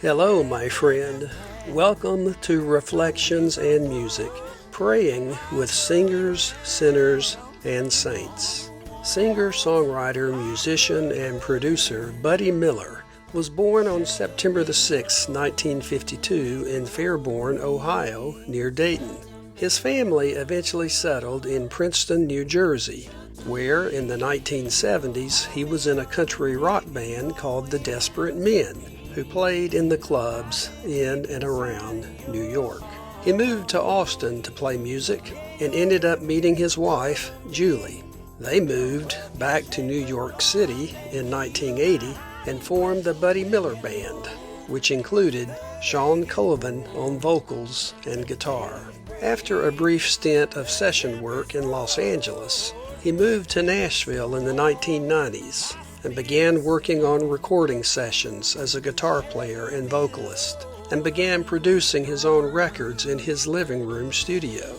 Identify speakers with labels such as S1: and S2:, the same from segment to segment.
S1: Hello, my friend. Welcome to Reflections and Music, praying with singers, sinners, and saints. Singer, songwriter, musician, and producer Buddy Miller was born on September the 6th, 1952 in Fairborn, Ohio, near Dayton. His family eventually settled in Princeton, New Jersey, where in the 1970s he was in a country rock band called the Desperate Men, who played in the clubs in and around New York. He moved to Austin to play music and ended up meeting his wife, Julie. They moved back to New York City in 1980 and formed the Buddy Miller Band, which included Shawn Colvin on vocals and guitar. After a brief stint of session work in Los Angeles, he moved to Nashville in the 1990s and began working on recording sessions as a guitar player and vocalist, and began producing his own records in his living room studio.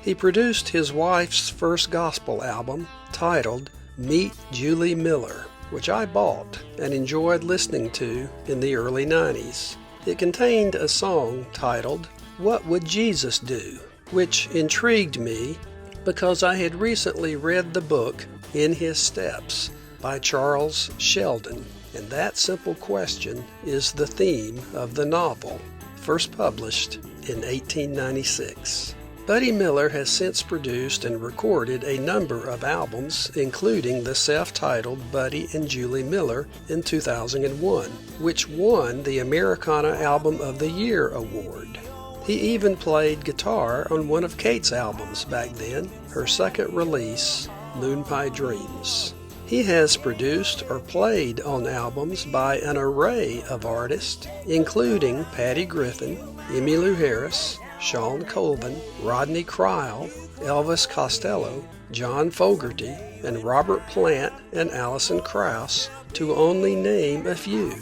S1: He produced his wife's first gospel album, titled Meet Julie Miller, which I bought and enjoyed listening to in the early 90s. It contained a song titled What Would Jesus Do?, which intrigued me because I had recently read the book In His Steps by Charles Sheldon, and that simple question is the theme of the novel, first published in 1896. Buddy Miller has since produced and recorded a number of albums, including the self-titled Buddy and Julie Miller in 2001, which won the Americana Album of the Year award. He even played guitar on one of Kate's albums back then, her second release, Moon Pie Dreams. He has produced or played on albums by an array of artists, including Patty Griffin, Emmylou Harris, Shawn Colvin, Rodney Cryle, Elvis Costello, John Fogerty, and Robert Plant and Alison Krauss, to only name a few.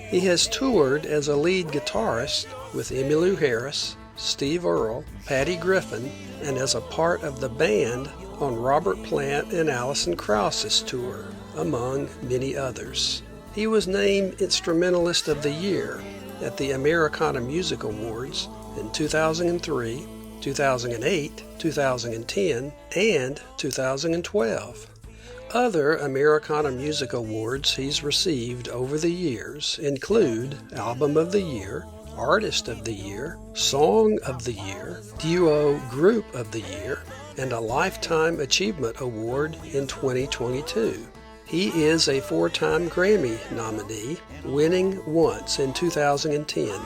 S1: He has toured as a lead guitarist with Emmylou Harris, Steve Earle, Patty Griffin, and as a part of the band on Robert Plant and Alison Krauss's tour, among many others. He was named Instrumentalist of the Year at the Americana Music Awards in 2003, 2008, 2010, and 2012. Other Americana Music Awards he's received over the years include Album of the Year, Artist of the Year, Song of the Year, Duo Group of the Year, and a Lifetime Achievement Award in 2022. He is a 4-time Grammy nominee, winning once in 2010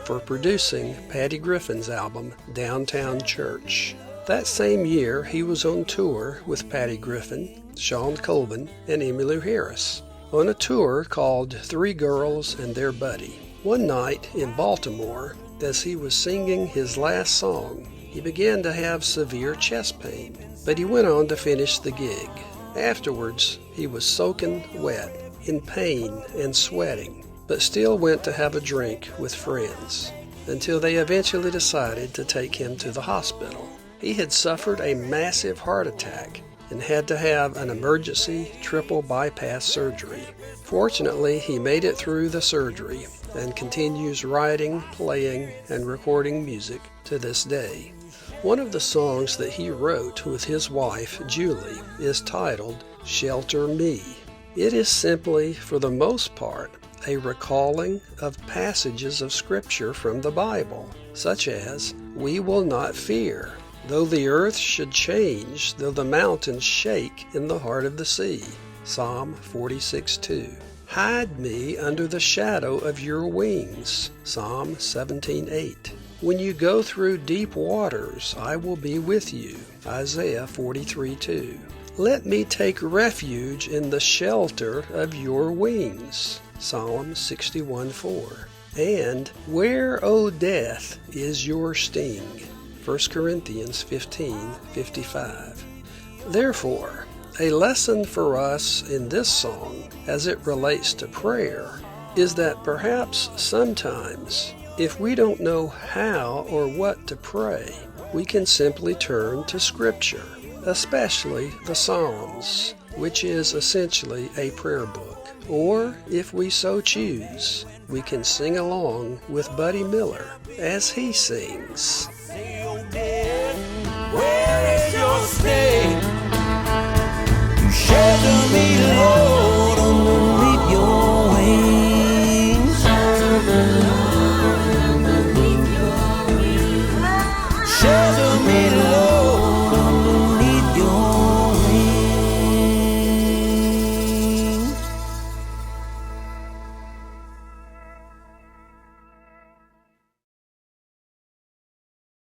S1: for producing Patty Griffin's album, Downtown Church. That same year, he was on tour with Patty Griffin, Shawn Colvin, and Emmylou Harris, on a tour called Three Girls and Their Buddy. One night in Baltimore, as he was singing his last song, he began to have severe chest pain, but he went on to finish the gig. Afterwards, he was soaking wet, in pain and sweating, but still went to have a drink with friends, until they eventually decided to take him to the hospital. He had suffered a massive heart attack and had to have an emergency triple bypass surgery. Fortunately, he made it through the surgery and continues writing, playing, and recording music to this day. One of the songs that he wrote with his wife, Julie, is titled Shelter Me. It is simply, for the most part, a recalling of passages of Scripture from the Bible, such as, We will not fear, though the earth should change, though the mountains shake in the heart of the sea. Psalm 46:2. Hide me under the shadow of your wings. Psalm 17:8. When you go through deep waters, I will be with you. Isaiah 43:2. Let me take refuge in the shelter of your wings. Psalm 61:4. And where, O death, is your sting? 1 Corinthians 15:55. Therefore, a lesson for us in this song, as it relates to prayer, is that perhaps sometimes, if we don't know how or what to pray, we can simply turn to Scripture, especially the Psalms, which is essentially a prayer book. Or, if we so choose, we can sing along with Buddy Miller as he sings.
S2: Where is your stay? You shelter me, Lord.